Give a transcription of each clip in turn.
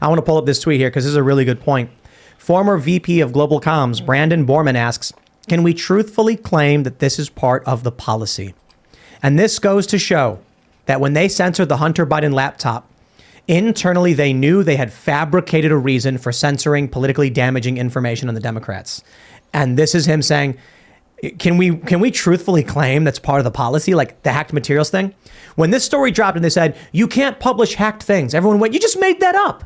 I want to pull up this tweet here because this is a really good point. Former VP of Global Comms, Brandon Borman asks, can we truthfully claim that this is part of the policy? And this goes to show that when they censored the Hunter Biden laptop, internally they knew they had fabricated a reason for censoring politically damaging information on the Democrats. And this is him saying, can we truthfully claim that's part of the policy, like the hacked materials thing? When this story dropped and they said, you can't publish hacked things, everyone went, you just made that up.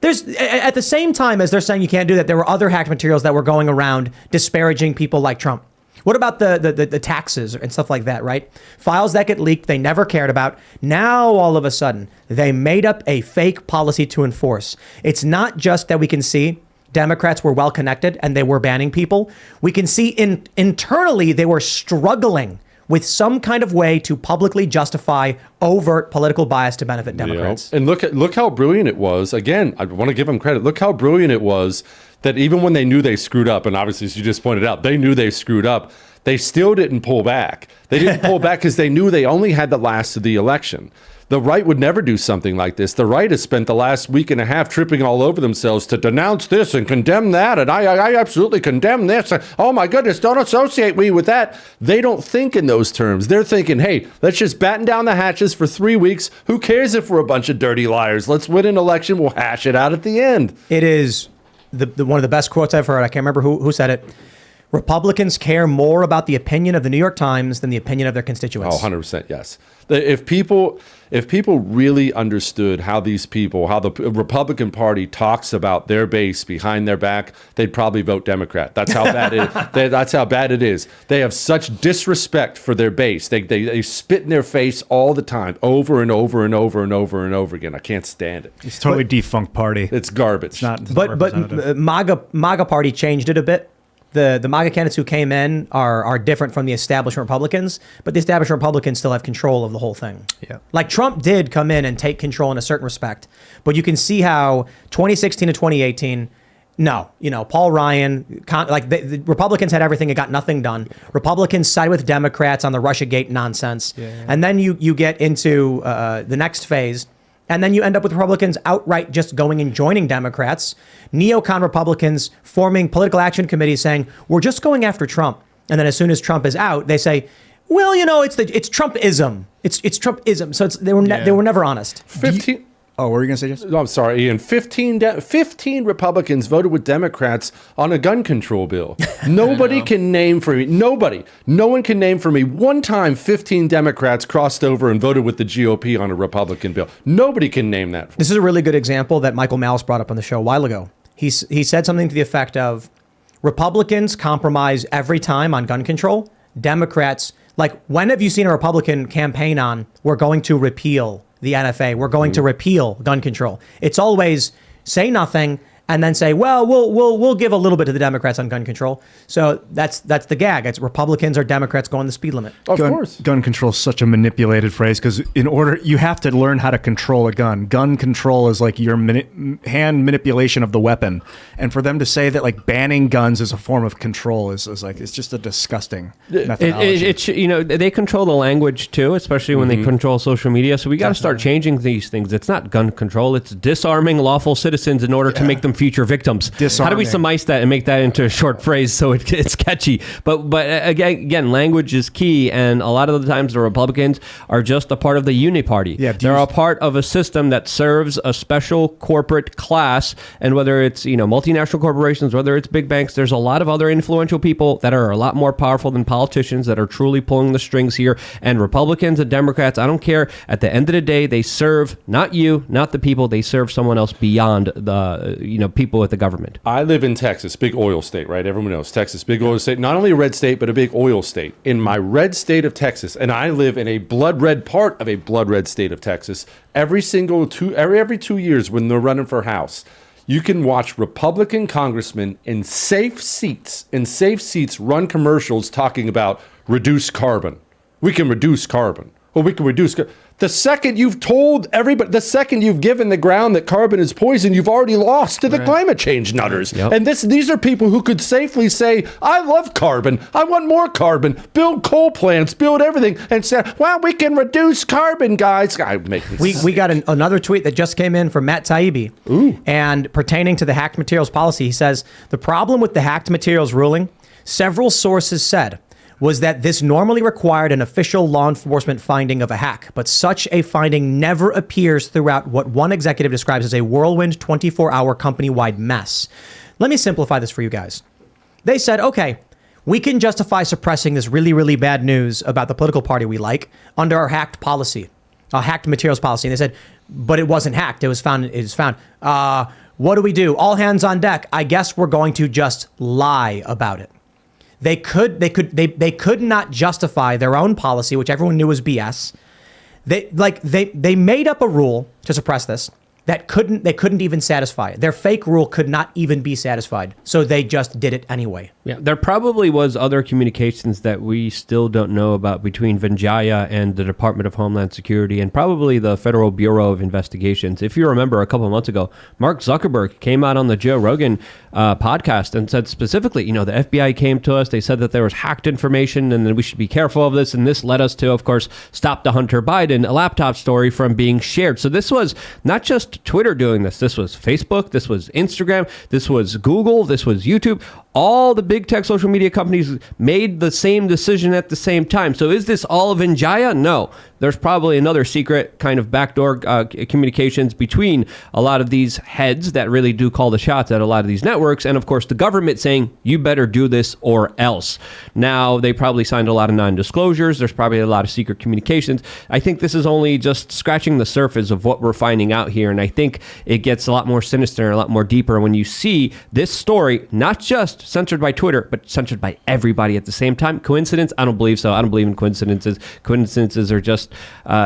There's, at the same time as they're saying you can't do that, there were other hacked materials that were going around disparaging people like Trump. What about the taxes and stuff like that, right? Files that get leaked, they never cared about. Now, all of a sudden, they made up a fake policy to enforce. It's not just that we can see Democrats were well connected and they were banning people. We can see internally they were struggling with some kind of way to publicly justify overt political bias to benefit Democrats. Yeah. And look how brilliant it was. Again, I want to give them credit. Look how brilliant it was that even when they knew they screwed up, and obviously, as you just pointed out, they knew they screwed up, they still didn't pull back. They didn't pull back because they knew they only had the last of the election. The right would never do something like this. The right has spent the last week and a half tripping all over themselves to denounce this and condemn that. And I absolutely condemn this. Oh, my goodness, don't associate me with that. They don't think in those terms. They're thinking, hey, let's just batten down the hatches for 3 weeks. Who cares if we're a bunch of dirty liars? Let's win an election. We'll hash it out at the end. It is one of the best quotes I've heard. I can't remember who said it. Republicans care more about the opinion of the New York Times than the opinion of their constituents. Oh, 100%, yes. If people really understood how the Republican Party talks about their base behind their back, they'd probably vote Democrat. That's how bad that's how bad it is. They have such disrespect for their base. They spit in their face all the time, over and over and over and over and over again. I can't stand it. It's totally defunct party. It's garbage. But MAGA party changed it a bit. The MAGA candidates who came in are different from the establishment Republicans, but the establishment Republicans still have control of the whole thing. Yeah. Like Trump did come in and take control in a certain respect, but you can see how 2016 to 2018, Paul Ryan, the Republicans had everything and got nothing done. Republicans side with Democrats on the Russiagate nonsense. Yeah. And then you get into the next phase. And then you end up with Republicans outright just going and joining Democrats, neocon Republicans forming political action committees saying, we're just going after Trump. And then as soon as Trump is out, they say, well, it's Trumpism. It's Trumpism. So they were never honest. 15. Oh, what were you going to say, Jess? No, I'm sorry, Ian. 15 Republicans voted with Democrats on a gun control bill. Nobody can name for me. No one can name for me one time 15 Democrats crossed over and voted with the GOP on a Republican bill. Nobody can name that. This is a really good example that Michael Malice brought up on the show a while ago. He said something to the effect of, Republicans compromise every time on gun control. Democrats, when have you seen a Republican campaign on, we're going to repeal the NFA, we're going to repeal gun control? It's always say nothing and then say, well, we'll give a little bit to the Democrats on gun control. So that's the gag. It's Republicans or Democrats going the speed limit. Of course. Gun control is such a manipulated phrase because you have to learn how to control a gun. Gun control is like your hand manipulation of the weapon. And for them to say that banning guns is a form of control is it's just a disgusting methodology. They control the language too, especially when they control social media. So we got to start changing these things. It's not gun control. It's disarming lawful citizens in order to make them future victims. Disarming. How do we surmise that and make that into a short phrase so it's catchy? But again, language is key, and a lot of the times the Republicans are just a part of the uniparty. Yeah, they're a part of a system that serves a special corporate class, and whether it's multinational corporations, whether it's big banks, there's a lot of other influential people that are a lot more powerful than politicians that are truly pulling the strings here. And Republicans and Democrats, I don't care. At the end of the day, they serve not you, not the people. They serve someone else beyond the people with the government. I live in Texas, big oil state, right? Everyone knows Texas, big oil state. Not only a red state, but a big oil state. In my red state of Texas, and I live in a blood red part of a blood red state of Texas, every 2 years when they're running for House, you can watch Republican congressmen in safe seats run commercials talking about reduce carbon. We can reduce carbon. Well, we can reduce. The second you've told everybody, the second you've given the ground that carbon is poison, you've already lost to the climate change nutters. Yep. And these are people who could safely say, I love carbon. I want more carbon. Build coal plants, build everything. And say, well, we can reduce carbon, guys. We got another tweet that just came in from Matt Taibbi. And pertaining to the hacked materials policy, he says, the problem with the hacked materials ruling, several sources said, was that this normally required an official law enforcement finding of a hack, but such a finding never appears throughout what one executive describes as a whirlwind 24-hour company-wide mess. Let me simplify this for you guys. They said, okay, we can justify suppressing this really, really bad news about the political party we like under our hacked policy, a hacked materials policy. And they said, but it wasn't hacked. It was found. What do we do? All hands on deck. I guess we're going to just lie about it. They could not justify their own policy, which everyone knew was BS. They made up a rule to suppress this that they couldn't even satisfy it. Their fake rule could not even be satisfied. So they just did it anyway. Yeah, there probably was other communications that we still don't know about between Vijaya and the Department of Homeland Security and probably the Federal Bureau of Investigations. If you remember a couple of months ago, Mark Zuckerberg came out on the Joe Rogan podcast and said specifically, the FBI came to us. They said that there was hacked information and that we should be careful of this. And this led us to, of course, stop the Hunter Biden laptop story from being shared. So this was not just Twitter doing this. This was Facebook. This was Instagram. This was Google. This was YouTube. All the big tech social media companies made the same decision at the same time. So is this all of Vijaya? No. There's probably another secret kind of backdoor communications between a lot of these heads that really do call the shots at a lot of these networks. And of course, the government saying, you better do this or else. Now, they probably signed a lot of non-disclosures. There's probably a lot of secret communications. I think this is only just scratching the surface of what we're finding out here. And I think it gets a lot more sinister and a lot more deeper when you see this story, not just censored by Twitter, but censored by everybody at the same time. Coincidence? I don't believe so. I don't believe in coincidences. Coincidences are just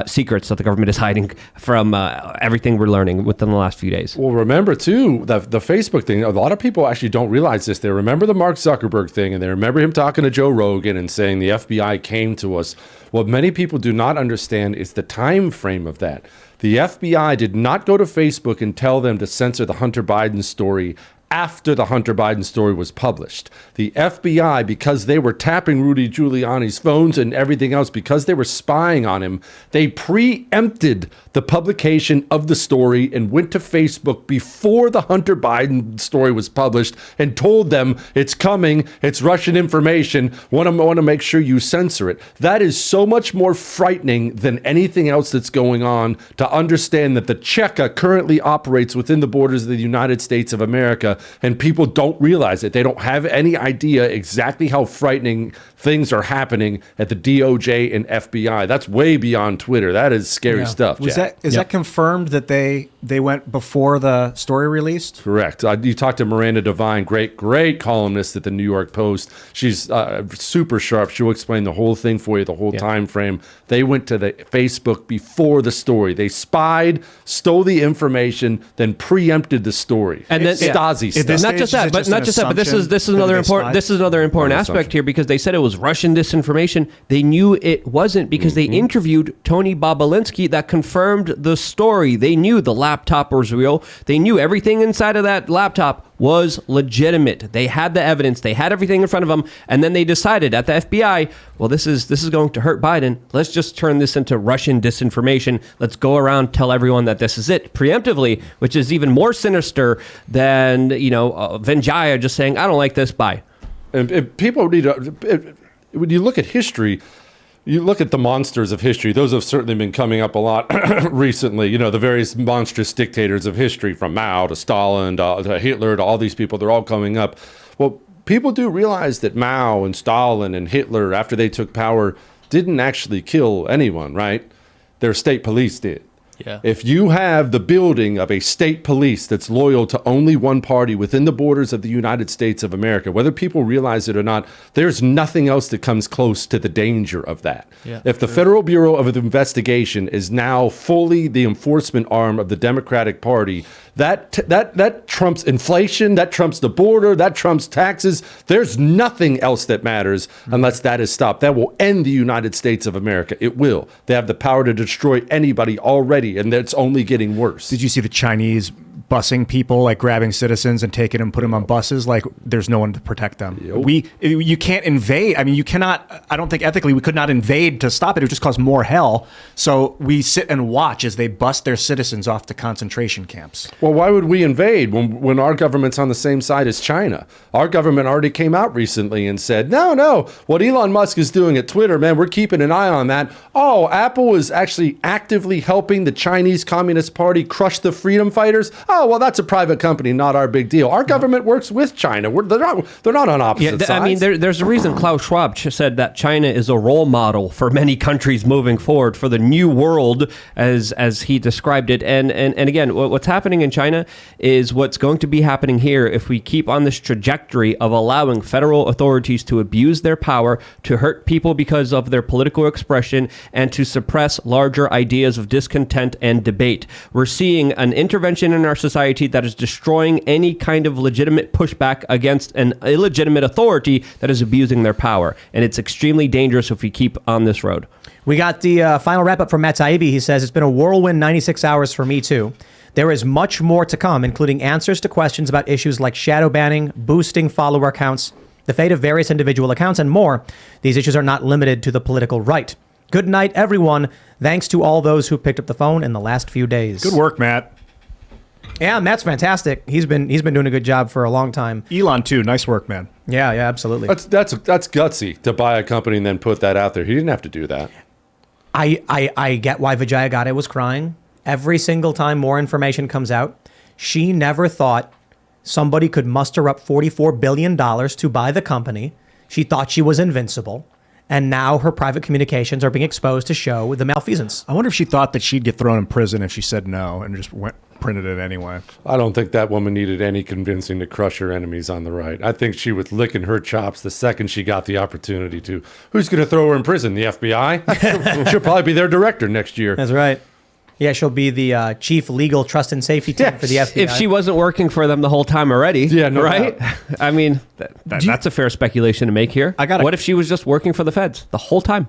secrets that the government is hiding from everything we're learning within the last few days. Well, remember, too, the Facebook thing. A lot of people actually don't realize this. They remember the Mark Zuckerberg thing, and they remember him talking to Joe Rogan and saying the FBI came to us. What many people do not understand is the time frame of that. The FBI did not go to Facebook and tell them to censor the Hunter Biden story after the Hunter Biden story was published. The FBI, because they were tapping Rudy Giuliani's phones and everything else, because they were spying on him, they preempted the publication of the story and went to Facebook before the Hunter Biden story was published and told them, it's coming, it's Russian information, want to make sure you censor it. That is so much more frightening than anything else that's going on, to understand that the Cheka currently operates within the borders of the United States of America, and people don't realize it. They don't have any idea exactly how frightening things are happening at the DOJ and FBI. That's way beyond Twitter. That is scary stuff. Is that confirmed that they went before the story released? Correct. You talked to Miranda Devine, great columnist at the New York Post. She's super sharp. She'll explain the whole thing for you, the whole time frame. They went to the Facebook before the story. They spied, stole the information, then preempted the story. And then Stasi stuff. Not just that, but this is another important aspect here, because they said it was Russian disinformation. They knew it wasn't, because they interviewed Tony Bobolinsky that confirmed the story. They knew the laptop was real. They knew everything inside of that laptop was legitimate. They had the evidence. They had everything in front of them. And then they decided at the FBI, well, this is going to hurt Biden. Let's just turn this into Russian disinformation. Let's go around, tell everyone that this is it preemptively, which is even more sinister than, Vijaya just saying, I don't like this, bye. And people need to, when you look at history, you look at the monsters of history. Those have certainly been coming up a lot recently. The various monstrous dictators of history, from Mao to Stalin to Hitler to all these people, they're all coming up. Well, people do realize that Mao and Stalin and Hitler, after they took power, didn't actually kill anyone, right? Their state police did. Yeah. If you have the building of a state police that's loyal to only one party within the borders of the United States of America, whether people realize it or not, there's nothing else that comes close to the danger of that. Yeah, if the Federal Bureau of Investigation is now fully the enforcement arm of the Democratic Party, That trumps inflation, that trumps the border, that trumps taxes. There's nothing else that matters unless that is stopped. That will end the United States of America. It will. They have the power to destroy anybody already, and it's only getting worse. Did you see the Chinese busing people, like grabbing citizens and taking them, putting them on buses? Like, there's no one to protect them. You can't invade. I mean, you cannot. I don't think ethically we could not invade to stop it. It would just cause more hell. So we sit and watch as they bust their citizens off to concentration camps. Well, why would we invade when our government's on the same side as China? Our government already came out recently and said, no, what Elon Musk is doing at Twitter, man, we're keeping an eye on that. Oh, Apple is actually actively helping the Chinese Communist Party crush the freedom fighters. Oh, well, that's a private company, not our big deal. Our government works with China. They're not on opposite sides. I mean, there's a reason Klaus Schwab said that China is a role model for many countries moving forward for the new world, as he described it. And again, what's happening in China is what's going to be happening here if we keep on this trajectory of allowing federal authorities to abuse their power, to hurt people because of their political expression, and to suppress larger ideas of discontent and debate. We're seeing an intervention in our society that is destroying any kind of legitimate pushback against an illegitimate authority that is abusing their power. And it's extremely dangerous if we keep on this road. We got the final wrap-up from Matt Taibbi. He says, it's been a whirlwind 96 hours for me, too. There is much more to come, including answers to questions about issues like shadow banning, boosting follower counts, the fate of various individual accounts, and more. These issues are not limited to the political right. Good night, everyone. Thanks to all those who picked up the phone in the last few days. Good work, Matt. Yeah, Matt's fantastic. He's been doing a good job for a long time. Elon, too. Nice work, man. Yeah, absolutely. That's gutsy to buy a company and then put that out there. He didn't have to do that. I get why Vijaya Gadde was crying. Every single time more information comes out, she never thought somebody could muster up $44 billion to buy the company. She thought she was invincible. And now her private communications are being exposed to show the malfeasance. I wonder if she thought that she'd get thrown in prison if she said no and just printed it anyway. I don't think that woman needed any convincing to crush her enemies on the right. I think she was licking her chops the second she got the opportunity to. Who's going to throw her in prison? The FBI? She'll probably be their director next year. That's right. Yeah, she'll be the chief legal trust and safety team for the FBI. If she wasn't working for them the whole time already, right? I mean, that's a fair speculation to make here. What if she was just working for the feds the whole time?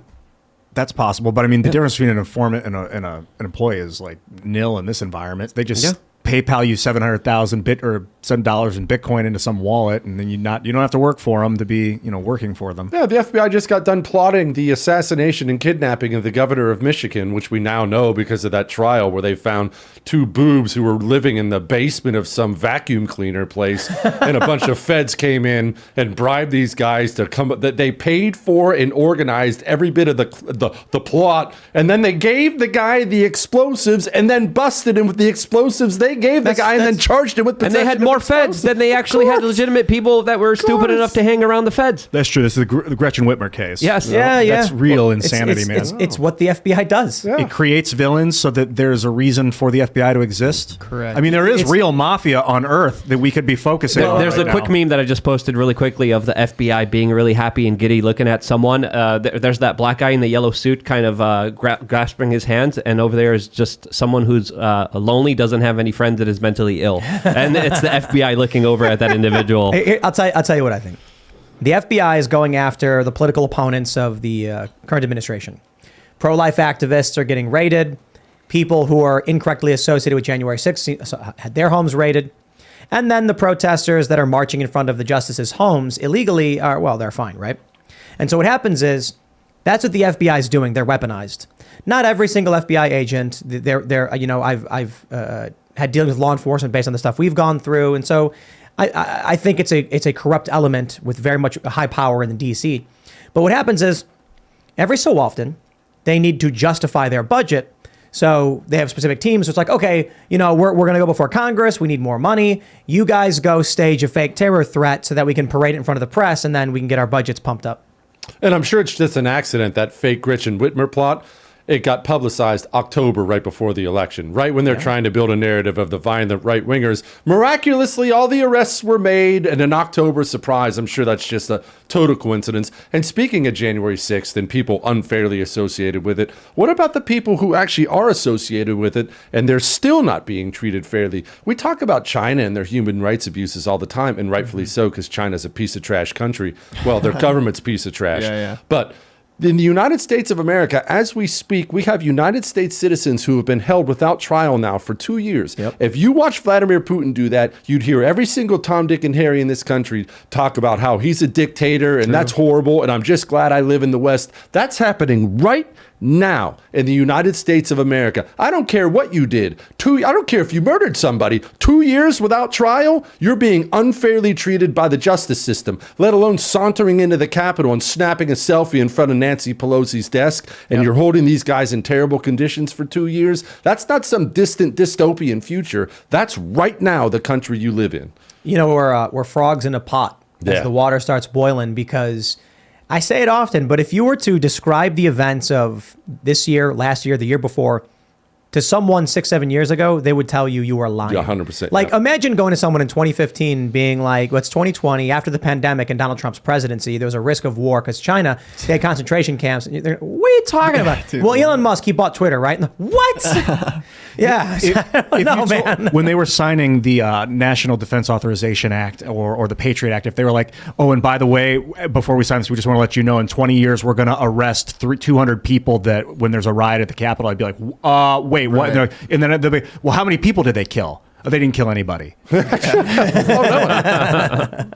That's possible, but I mean, the difference between an informant and an employee is like nil in this environment. They just PayPal you $700,000 or $7 in Bitcoin into some wallet, and then you don't have to work for them to be working for them. Yeah, the FBI just got done plotting the assassination and kidnapping of the governor of Michigan, which we now know because of that trial where they found two boobs who were living in the basement of some vacuum cleaner place, and a bunch of feds came in and bribed these guys to come. That they paid for and organized every bit of the plot, and then they gave the guy the explosives, and then busted him with the explosives they gave the guy, and then charged him with possession. And they had more feds than they actually had legitimate people that were stupid enough to hang around the feds. That's true. This is the Gretchen Whitmer case. Yes. That's real insanity, man. It's what the FBI does. Yeah. It creates villains so that there's a reason for the FBI to exist. Correct. I mean, there is real mafia on Earth that we could be focusing on. There's a quick meme that I just posted really quickly of the FBI being really happy and giddy looking at someone. There's that black guy in the yellow suit kind of grasping his hands, and over there is just someone who's lonely, doesn't have any friends, that is mentally ill. And it's the FBI looking over at that individual. I'll tell you what I think. The FBI is going after the political opponents of the current administration. Pro-life activists are getting raided. People who are incorrectly associated with January 6th had their homes raided. And then the protesters that are marching in front of the justices' homes illegally they're fine, right? And so what happens is that's what the FBI is doing. They're weaponized. Not every single FBI agent. I've had dealings with law enforcement based on the stuff we've gone through, and so I think it's a corrupt element with very much high power in the DC. But what happens is every so often they need to justify their budget, so they have specific teams. So it's like, okay, we're going to go before Congress. We need more money. You guys go stage a fake terror threat so that we can parade it in front of the press, and then we can get our budgets pumped up. And I'm sure it's just an accident, that fake Gretchen Whitmer plot. it got publicized October, right before the election, right when they're trying to build a narrative of the violent right-wingers. Miraculously, all the arrests were made, and an October surprise. I'm sure that's just a total coincidence. And speaking of January 6th and people unfairly associated with it, what about the people who actually are associated with it and they're still not being treated fairly? We talk about China and their human rights abuses all the time, and rightfully so, because China's a piece of trash country. Well, their government's a piece of trash. But in the United States of America, as we speak, we have United States citizens who have been held without trial now for 2 years. If you watch Vladimir Putin do that, you'd hear every single Tom, Dick, and Harry in this country talk about how he's a dictator and that's horrible, and I'm just glad I live in the West. That's happening right now in the United States of America. I don't care what you did. I don't care if you murdered somebody. 2 years without trial, you're being unfairly treated by the justice system, let alone sauntering into the Capitol and snapping a selfie in front of Nancy Pelosi's desk, and you're holding these guys in terrible conditions for 2 years. That's not some distant dystopian future. That's right now the country you live in. You know, we're frogs in a pot as the water starts boiling, because I say it often, but if you were to describe the events of this year, last year, the year before, to someone 6-7 years ago, they would tell you were lying. Yeah, 100%. Like, imagine going to someone in 2015 being like, well, it's 2020, after the pandemic and Donald Trump's presidency, there was a risk of war because China, they had concentration camps. And what are you talking about? Well, Elon Musk, he bought Twitter, right? What? Man. When they were signing the National Defense Authorization Act or the Patriot Act, if they were like, oh, and by the way, before we sign this, we just want to let you know in 20 years, we're going to arrest 200 people that when there's a riot at the Capitol, I'd be like, wait, what? Right. And then they'll be, well, how many people did they kill? Oh, they didn't kill anybody. But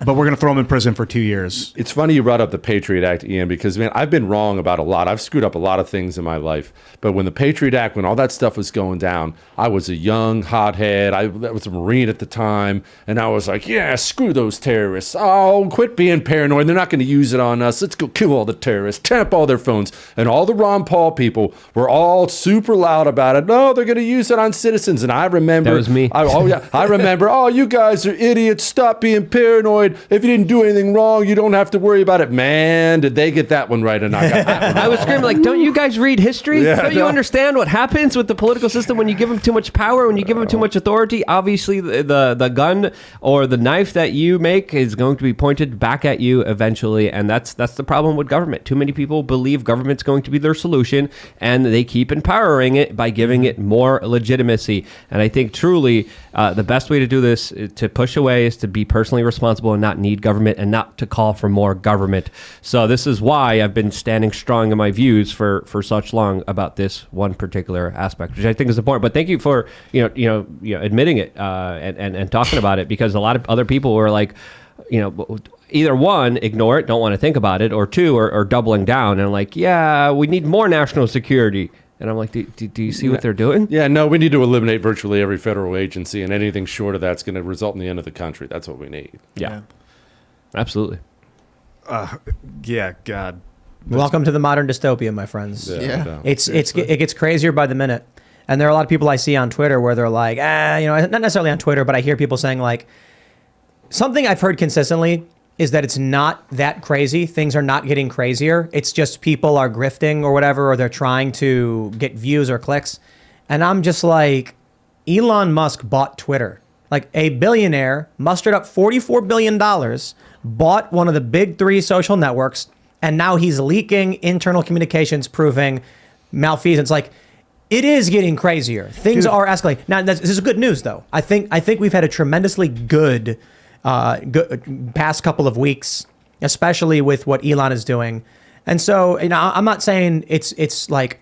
we're going to throw them in prison for 2 years. It's funny you brought up the Patriot Act, Ian, because, man, I've been wrong about a lot. I've screwed up a lot of things in my life. But when the Patriot Act, when all that stuff was going down, I was a young hothead. I was a Marine at the time. And I was like, yeah, screw those terrorists. Oh, quit being paranoid. They're not going to use it on us. Let's go kill all the terrorists, tap all their phones. And all the Ron Paul people were all super loud about it. No, they're going to use it on citizens. And I remember. That was me. I remember, oh, you guys are idiots. Stop being paranoid. If you didn't do anything wrong, you don't have to worry about it. Man, did they get that one right? And I got that one. I was screaming like, don't you guys read history? Yeah, don't you understand what happens with the political system when you give them too much power, when you give them too much authority? Obviously, the gun or the knife that you make is going to be pointed back at you eventually, and that's the problem with government. Too many people believe government's going to be their solution, and they keep empowering it by giving it more legitimacy. And I think truly the best way to do this to push away is to be personally responsible and not need government and not to call for more government. So this is why I've been standing strong in my views for such long about this one particular aspect, which I think is important. But thank you for admitting it and talking about it, because a lot of other people were like, either one, ignore it, don't want to think about it, or two, are doubling down and like, yeah, we need more national security. And I'm like, do you see what they're doing? Yeah, no, we need to eliminate virtually every federal agency, and anything short of that's going to result in the end of the country. That's what we need. Yeah. Absolutely. Yeah, God. Welcome to the modern dystopia, my friends. Yeah. It gets crazier by the minute. And there are a lot of people I see on Twitter where they're like, not necessarily on Twitter, but I hear people saying like, something I've heard consistently is that it's not that crazy. Things are not getting crazier. It's just people are grifting or whatever, or they're trying to get views or clicks. And I'm just like, Elon Musk bought Twitter. Like, a billionaire mustered up $44 billion, bought one of the big three social networks, and now he's leaking internal communications proving malfeasance. Like, it is getting crazier. Things are escalating. Now, this is good news, though. I think we've had a tremendously good past couple of weeks, especially with what Elon is doing. And so, I'm not saying it's like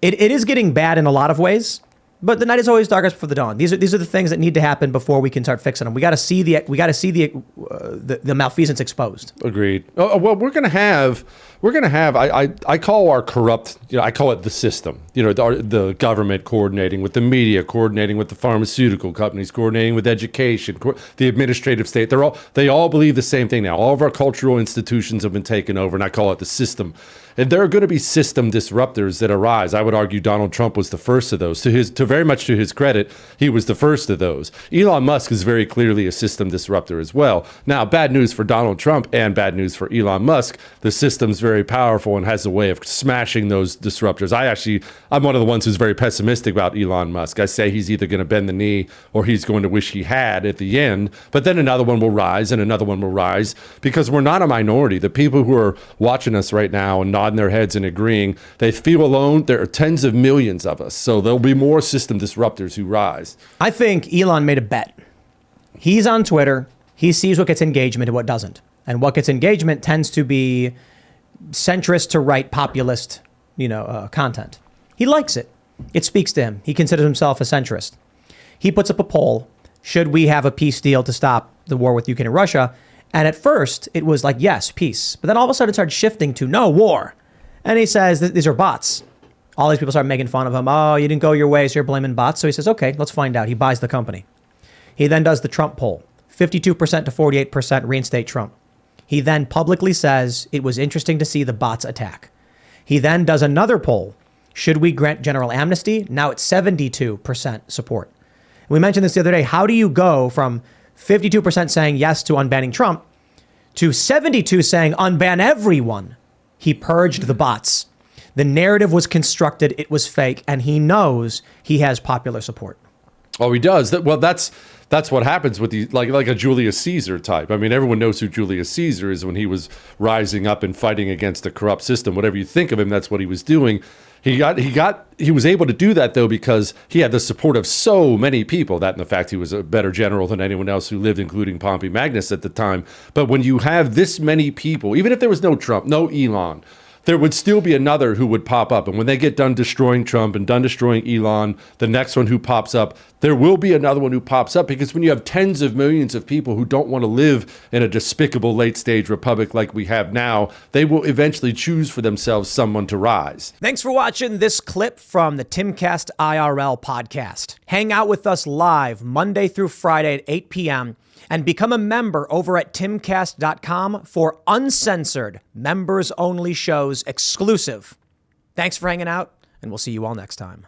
it is getting bad in a lot of ways, but the night is always darkest before the dawn. These are the things that need to happen before we can start fixing them. We got to see the malfeasance exposed. Agreed. Well, we're gonna have. I call our corrupt. I call it the system. The government coordinating with the media, coordinating with the pharmaceutical companies, coordinating with education, the administrative state. They all believe the same thing now. All of our cultural institutions have been taken over, and I call it the system. And there are going to be system disruptors that arise. I would argue Donald Trump was the first of those. To very much to his credit, he was the first of those. Elon Musk is very clearly a system disruptor as well. Now, bad news for Donald Trump and bad news for Elon Musk. The system's very powerful and has a way of smashing those disruptors. I'm one of the ones who's very pessimistic about Elon Musk. I say he's either going to bend the knee or he's going to wish he had at the end. But then another one will rise and another one will rise, because we're not a minority. The people who are watching us right now and nodding their heads and agreeing, they feel alone. There are tens of millions of us. So there'll be more system disruptors who rise. I think Elon made a bet. He's on Twitter. He sees what gets engagement and what doesn't. And what gets engagement tends to be centrist to right populist, content. He likes it. It speaks to him. He considers himself a centrist. He puts up a poll. Should we have a peace deal to stop the war with Ukraine and Russia? And at first it was like, yes, peace. But then all of a sudden it started shifting to no, war. And he says these are bots. All these people start making fun of him. Oh, you didn't go your way, so you're blaming bots. So he says, okay, let's find out. He buys the company. He then does the Trump poll. 52% to 48% reinstate Trump. He then publicly says it was interesting to see the bots attack. He then does another poll. Should we grant general amnesty? Now it's 72% support. We mentioned this the other day. How do you go from 52% saying yes to unbanning Trump to 72 saying unban everyone? He purged the bots. The narrative was constructed. It was fake. And he knows he has popular support. Oh, he does. That's what happens with the like a Julius Caesar type. I mean, everyone knows who Julius Caesar is when he was rising up and fighting against a corrupt system. Whatever you think of him, that's what he was doing. He was able to do that, though, because he had the support of so many people. That, and the fact he was a better general than anyone else who lived, including Pompey Magnus at the time. But when you have this many people, even if there was no Trump, no Elon, there would still be another who would pop up. And when they get done destroying Trump and done destroying Elon, the next one who pops up, there will be another one who pops up. Because when you have tens of millions of people who don't want to live in a despicable late stage republic like we have now, they will eventually choose for themselves someone to rise. Thanks for watching this clip from the Timcast IRL podcast. Hang out with us live Monday through Friday at 8 p.m. and become a member over at timcast.com for uncensored, members-only shows exclusive. Thanks for hanging out, and we'll see you all next time.